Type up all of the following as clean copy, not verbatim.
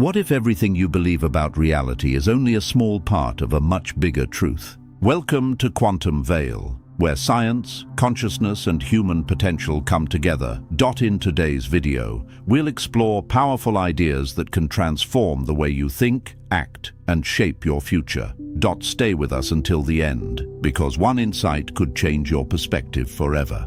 What if everything you believe about reality is only a small part of a much bigger truth? Welcome to Quantum Veil, where science, consciousness, and human potential come together. In today's video, we'll explore powerful ideas that can transform the way you think, act, and shape your future. Stay with us until the end, because one insight could change your perspective forever.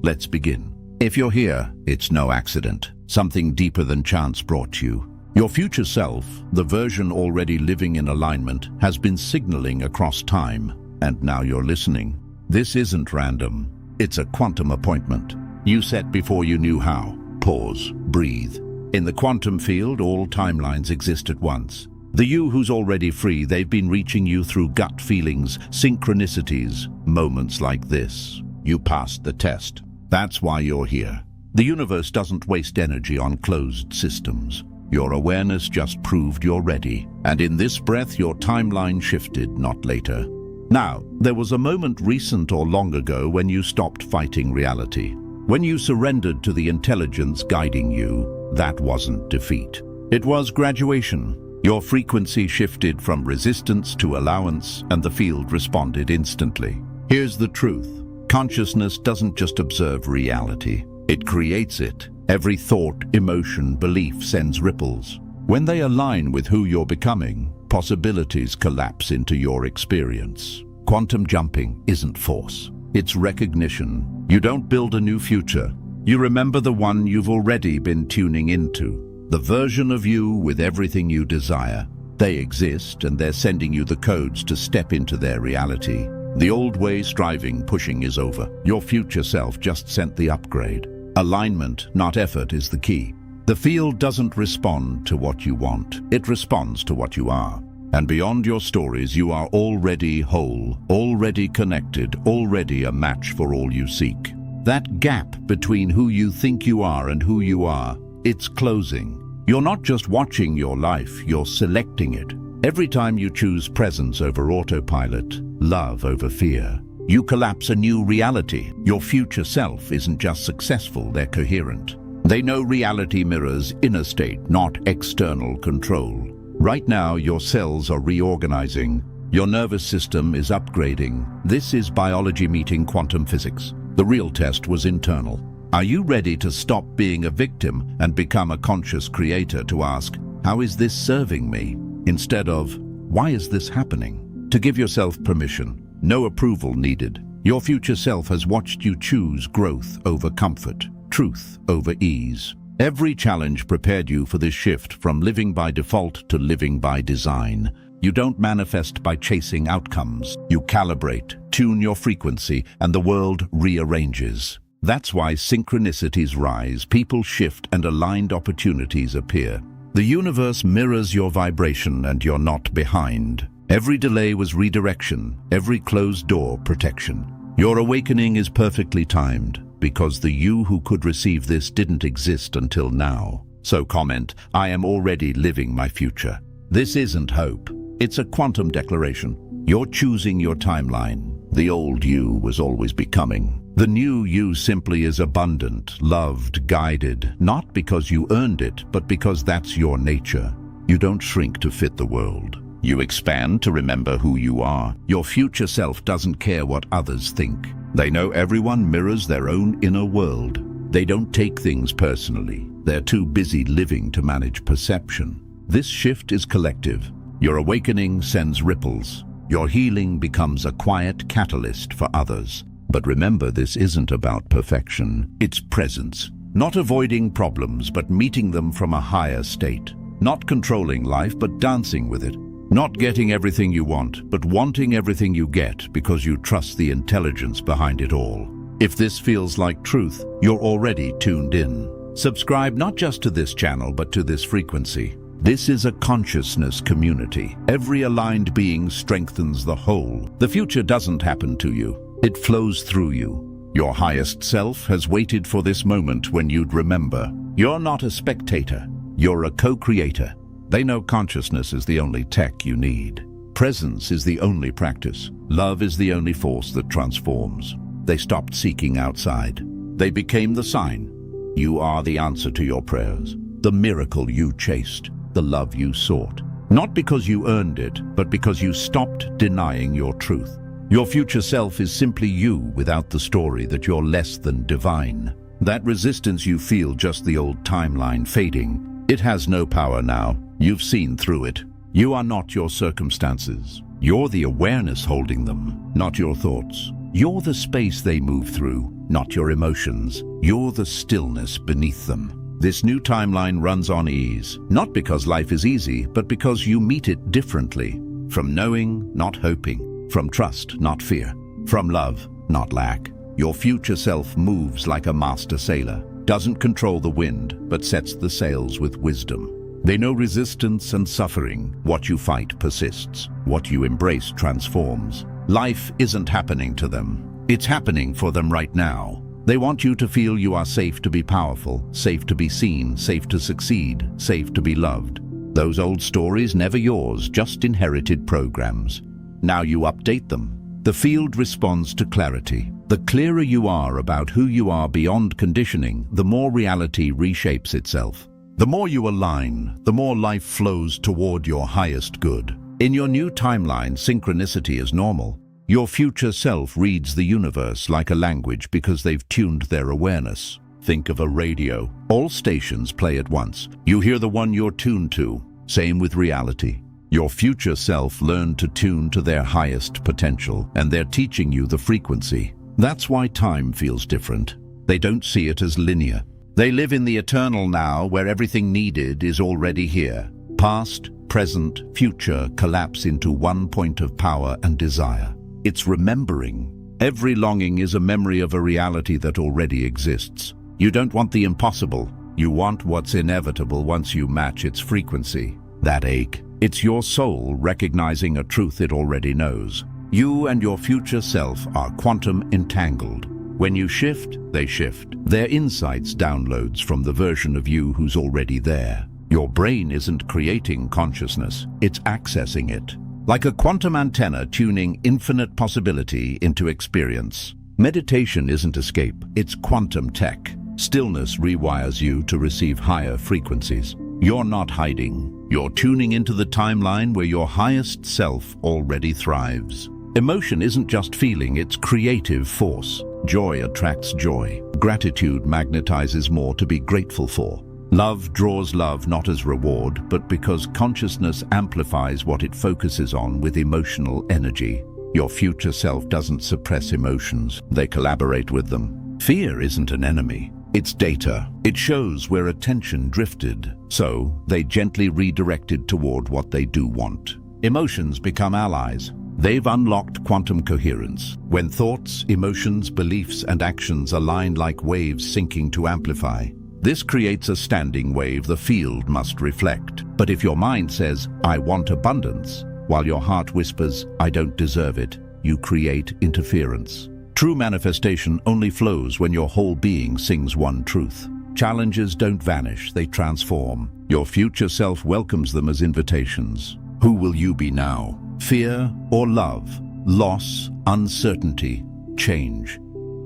Let's begin. If you're here, it's no accident. Something deeper than chance brought you. Your future self, the version already living in alignment, has been signaling across time, and now you're listening. This isn't random. It's a quantum appointment. You set before you knew how. Pause. Breathe. In the quantum field, all timelines exist at once. The you who's already free, they've been reaching you through gut feelings, synchronicities, moments like this. You passed the test. That's why you're here. The universe doesn't waste energy on closed systems. Your awareness just proved you're ready. And in this breath, your timeline shifted, not later. Now, there was a moment recent or long ago when you stopped fighting reality. When you surrendered to the intelligence guiding you, that wasn't defeat. It was graduation. Your frequency shifted from resistance to allowance, and the field responded instantly. Here's the truth. Consciousness doesn't just observe reality. It creates it. Every thought, emotion, belief sends ripples. When they align with who you're becoming, possibilities collapse into your experience. Quantum jumping isn't force. It's recognition. You don't build a new future. You remember the one you've already been tuning into. The version of you with everything you desire. They exist, and they're sending you the codes to step into their reality. The old way, striving, pushing is over. Your future self just sent the upgrade. Alignment, not effort, is the key. The field doesn't respond to what you want. It responds to what you are. And beyond your stories, you are already whole, already connected, already a match for all you seek. That gap between who you think you are and who you are, it's closing. You're not just watching your life, you're selecting it. Every time you choose presence over autopilot, love over fear, you collapse a new reality. Your future self isn't just successful, they're coherent. They know reality mirrors inner state, not external control. Right now, your cells are reorganizing. Your nervous system is upgrading. This is biology meeting quantum physics. The real test was internal. Are you ready to stop being a victim and become a conscious creator, to ask, how is this serving me? Instead of, why is this happening? To give yourself permission. No approval needed. Your future self has watched you choose growth over comfort, truth over ease. Every challenge prepared you for this shift from living by default to living by design. You don't manifest by chasing outcomes. You calibrate, tune your frequency, and the world rearranges. That's why synchronicities rise, people shift, and aligned opportunities appear. The universe mirrors your vibration, and you're not behind. Every delay was redirection, every closed door protection. Your awakening is perfectly timed, because the you who could receive this didn't exist until now. So comment, I am already living my future. This isn't hope. It's a quantum declaration. You're choosing your timeline. The old you was always becoming. The new you simply is abundant, loved, guided, not because you earned it, but because that's your nature. You don't shrink to fit the world. You expand to remember who you are. Your future self doesn't care what others think. They know everyone mirrors their own inner world. They don't take things personally. They're too busy living to manage perception. This shift is collective. Your awakening sends ripples. Your healing becomes a quiet catalyst for others. But remember, this isn't about perfection. It's presence. Not avoiding problems, but meeting them from a higher state. Not controlling life, but dancing with it. Not getting everything you want, but wanting everything you get because you trust the intelligence behind it all. If this feels like truth, you're already tuned in. Subscribe not just to this channel, but to this frequency. This is a consciousness community. Every aligned being strengthens the whole. The future doesn't happen to you. It flows through you. Your highest self has waited for this moment when you'd remember. You're not a spectator. You're a co-creator. They know consciousness is the only tech you need. Presence is the only practice. Love is the only force that transforms. They stopped seeking outside. They became the sign. You are the answer to your prayers, the miracle you chased. the love you sought. Not because you earned it, but because you stopped denying your truth. Your future self is simply you without the story that you're less than divine. That resistance you feel, just the old timeline fading, it has no power now. You've seen through it. You are not your circumstances. You're the awareness holding them, not your thoughts. You're the space they move through, not your emotions. You're the stillness beneath them. This new timeline runs on ease, not because life is easy, but because you meet it differently. From knowing, not hoping. From trust, not fear. From love, not lack. Your future self moves like a master sailor, doesn't control the wind, but sets the sails with wisdom. They know resistance and suffering. What you fight persists. What you embrace transforms. Life isn't happening to them. It's happening for them right now. They want you to feel you are safe to be powerful, safe to be seen, safe to succeed, safe to be loved. Those old stories, never yours, just inherited programs. Now you update them. The field responds to clarity. The clearer you are about who you are beyond conditioning, the more reality reshapes itself. The more you align, the more life flows toward your highest good. In your new timeline, synchronicity is normal. Your future self reads the universe like a language because they've tuned their awareness. Think of a radio. All stations play at once. You hear the one you're tuned to. Same with reality. Your future self learned to tune to their highest potential, and they're teaching you the frequency. That's why time feels different. They don't see it as linear. They live in the eternal now, where everything needed is already here. Past, present, future collapse into one point of power and desire. It's remembering. Every longing is a memory of a reality that already exists. You don't want the impossible. You want what's inevitable once you match its frequency. That ache. It's your soul recognizing a truth it already knows. You and your future self are quantum entangled. When you shift, they shift. They're insights, downloads from the version of you who's already there. Your brain isn't creating consciousness, it's accessing it. Like a quantum antenna tuning infinite possibility into experience. Meditation isn't escape, it's quantum tech. Stillness rewires you to receive higher frequencies. You're not hiding. You're tuning into the timeline where your highest self already thrives. Emotion isn't just feeling, it's creative force. Joy attracts joy. Gratitude magnetizes more to be grateful for. Love draws love not as reward, but because consciousness amplifies what it focuses on with emotional energy. Your future self doesn't suppress emotions, they collaborate with them. Fear isn't an enemy, it's data. It shows where attention drifted, so they gently redirected toward what they do want. Emotions become allies. They've unlocked quantum coherence. When thoughts, emotions, beliefs, and actions align like waves syncing to amplify, this creates a standing wave the field must reflect. But if your mind says, I want abundance, while your heart whispers, I don't deserve it, you create interference. True manifestation only flows when your whole being sings one truth. Challenges don't vanish, they transform. Your future self welcomes them as invitations. Who will you be now? Fear or love? Loss, uncertainty, change.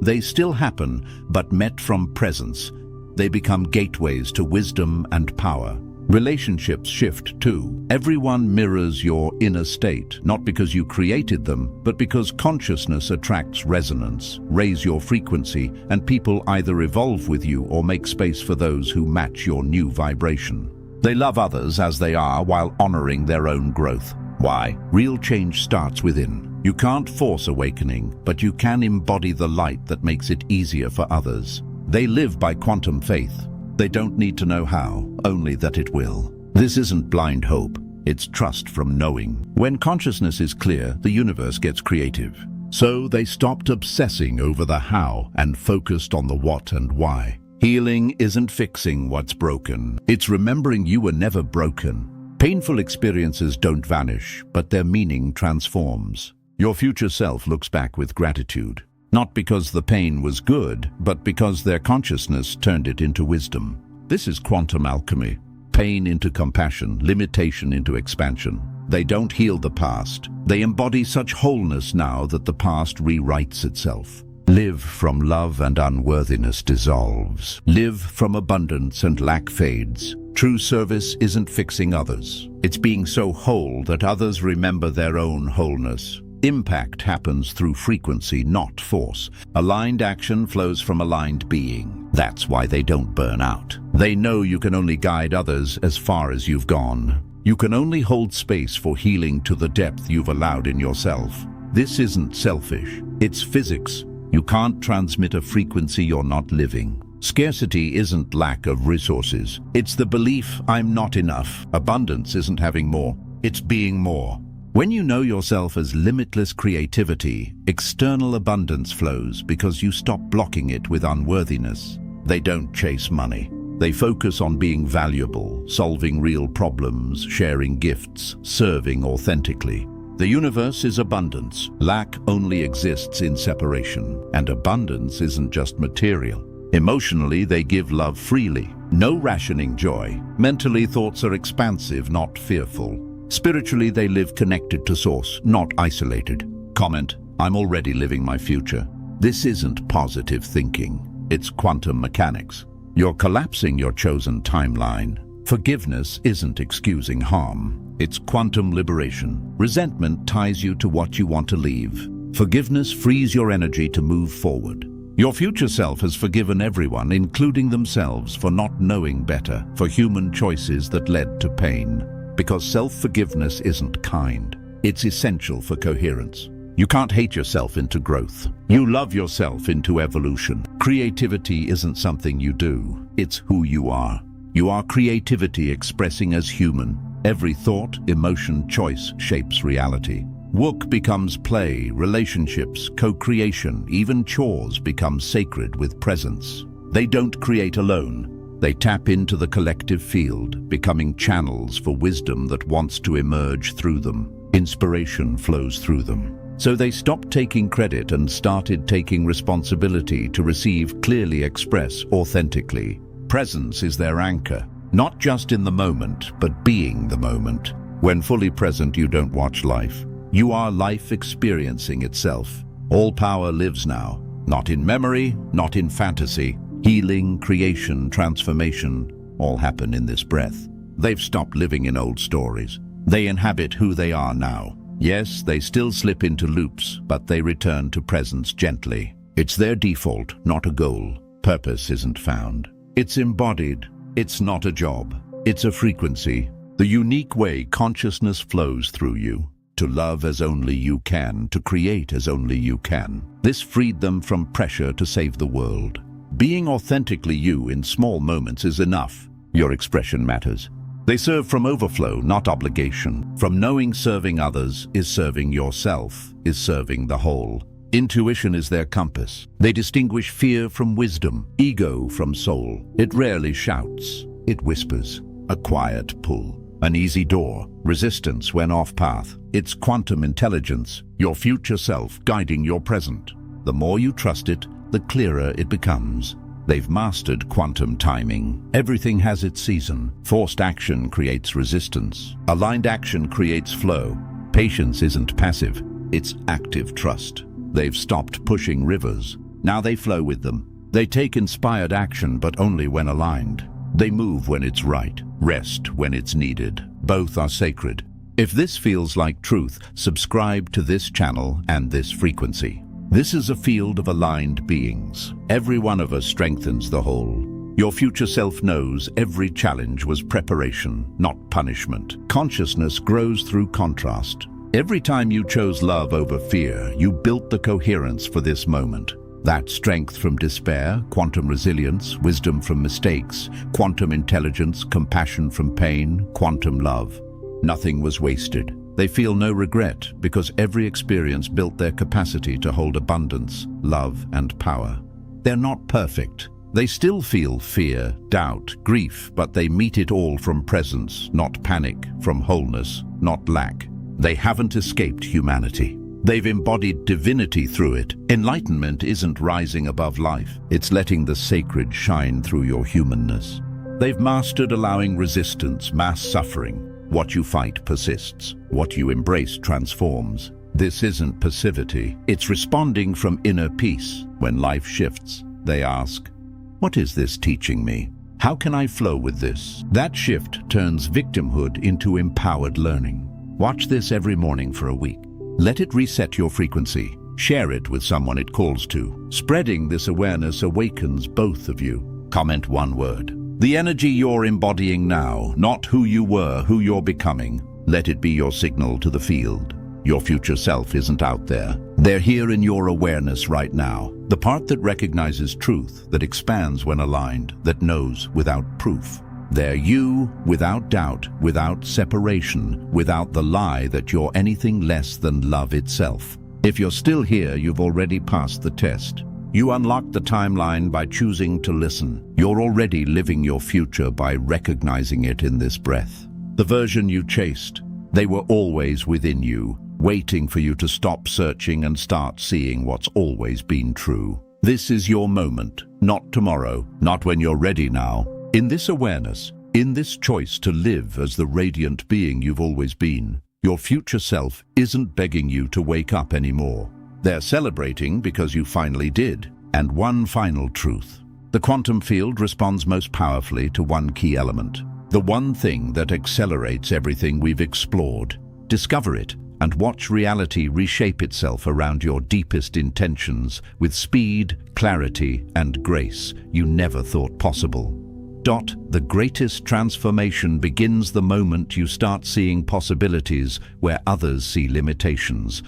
They still happen, but met from presence. They become gateways to wisdom and power. Relationships shift too. Everyone mirrors your inner state, not because you created them, but because consciousness attracts resonance. Raise your frequency, and people either evolve with you or make space for those who match your new vibration. They love others as they are while honoring their own growth. Why? Real change starts within. You can't force awakening, but you can embody the light that makes it easier for others. They live by quantum faith. They don't need to know how, only that it will. This isn't blind hope, it's trust from knowing. When consciousness is clear, the universe gets creative. So they stopped obsessing over the how and focused on the what and why. Healing isn't fixing what's broken, it's remembering you were never broken. Painful experiences don't vanish, but their meaning transforms. Your future self looks back with gratitude. Not because the pain was good, but because their consciousness turned it into wisdom. This is quantum alchemy. Pain into compassion, limitation into expansion. They don't heal the past. They embody such wholeness now that the past rewrites itself. Live from love and unworthiness dissolves. Live from abundance and lack fades. True service isn't fixing others. It's being so whole that others remember their own wholeness. Impact happens through frequency, not force. Aligned action flows from aligned being. That's why they don't burn out. They know you can only guide others as far as you've gone. You can only hold space for healing to the depth you've allowed in yourself. This isn't selfish. It's physics. You can't transmit a frequency you're not living. Scarcity isn't lack of resources. It's the belief I'm not enough. Abundance isn't having more. It's being more. When you know yourself as limitless creativity, external abundance flows because you stop blocking it with unworthiness. They don't chase money. They focus on being valuable, solving real problems, sharing gifts, serving authentically. The universe is abundance. Lack only exists in separation. And abundance isn't just material. Emotionally, they give love freely. No rationing joy. Mentally, thoughts are expansive, not fearful. Spiritually, they live connected to source, not isolated. Comment, I'm already living my future. This isn't positive thinking. It's quantum mechanics. You're collapsing your chosen timeline. Forgiveness isn't excusing harm. It's quantum liberation. Resentment ties you to what you want to leave. Forgiveness frees your energy to move forward. Your future self has forgiven everyone, including themselves, for not knowing better, for human choices that led to pain. Because self-forgiveness isn't kind. It's essential for coherence. You can't hate yourself into growth. You love yourself into evolution. Creativity isn't something you do. It's who you are. You are creativity expressing as human. Every thought, emotion, choice shapes reality. Work becomes play, relationships, co-creation, even chores become sacred with presence. They don't create alone. They tap into the collective field, becoming channels for wisdom that wants to emerge through them. Inspiration flows through them. So they stopped taking credit and started taking responsibility to receive, clearly express, authentically. Presence is their anchor, not just in the moment, but being the moment. When fully present, you don't watch life. You are life experiencing itself. All power lives now, not in memory, not in fantasy. Healing, creation, transformation, all happen in this breath. They've stopped living in old stories. They inhabit who they are now. Yes, they still slip into loops, but they return to presence gently. It's their default, not a goal. Purpose isn't found. It's embodied. It's not a job. It's a frequency. The unique way consciousness flows through you. To love as only you can, to create as only you can. This freed them from pressure to save the world. Being authentically you in small moments is enough. Your expression matters. They serve from overflow, not obligation. From knowing serving others is serving yourself, is serving the whole. Intuition is their compass. They distinguish fear from wisdom, ego from soul. It rarely shouts. It whispers. A quiet pull. An easy door. Resistance when off path. It's quantum intelligence, your future self guiding your present. The more you trust it, the clearer it becomes. They've mastered quantum timing. Everything has its season. Forced action creates resistance. Aligned action creates flow. Patience isn't passive, it's active trust. They've stopped pushing rivers. Now they flow with them. They take inspired action, but only when aligned. They move when it's right, rest when it's needed. Both are sacred. If this feels like truth, subscribe to this channel and this frequency. This is a field of aligned beings. Every one of us strengthens the whole. Your future self knows every challenge was preparation, not punishment. Consciousness grows through contrast. Every time you chose love over fear, you built the coherence for this moment. That strength from despair, quantum resilience, wisdom from mistakes, quantum intelligence, compassion from pain, quantum love. Nothing was wasted. They feel no regret because every experience built their capacity to hold abundance, love, and power. They're not perfect. They still feel fear, doubt, grief, but they meet it all from presence, not panic, from wholeness, not lack. They haven't escaped humanity. They've embodied divinity through it. Enlightenment isn't rising above life. It's letting the sacred shine through your humanness. They've mastered allowing resistance, mass suffering. What you fight persists. What you embrace transforms. This isn't passivity. It's responding from inner peace. When life shifts, they ask, what is this teaching me? How can I flow with this? That shift turns victimhood into empowered learning. Watch this every morning for a week. Let it reset your frequency. Share it with someone it calls to. Spreading this awareness awakens both of you. Comment one word. The energy you're embodying now, not who you were, who you're becoming. Let it be your signal to the field. Your future self isn't out there. They're here in your awareness right now. The part that recognizes truth, that expands when aligned, that knows without proof. They're you, without doubt, without separation, without the lie that you're anything less than love itself. If you're still here, you've already passed the test. You unlocked the timeline by choosing to listen. You're already living your future by recognizing it in this breath. The version you chased, they were always within you, waiting for you to stop searching and start seeing what's always been true. This is your moment, not tomorrow, not when you're ready now. In this awareness, in this choice to live as the radiant being you've always been, your future self isn't begging you to wake up anymore. They're celebrating because you finally did. And one final truth. The quantum field responds most powerfully to one key element. The one thing that accelerates everything we've explored. Discover it and watch reality reshape itself around your deepest intentions with speed, clarity, and grace you never thought possible. The greatest transformation begins the moment you start seeing possibilities where others see limitations.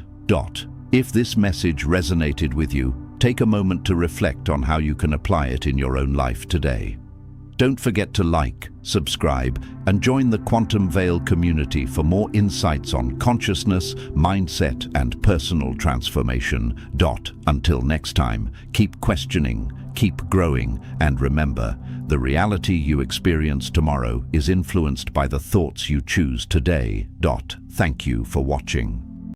If this message resonated with you, take a moment to reflect on how you can apply it in your own life today. Don't forget to like, subscribe, and join the Quantum Veil community for more insights on consciousness, mindset, and personal transformation. Until next time, keep questioning, keep growing, and remember, the reality you experience tomorrow is influenced by the thoughts you choose today. Thank you for watching.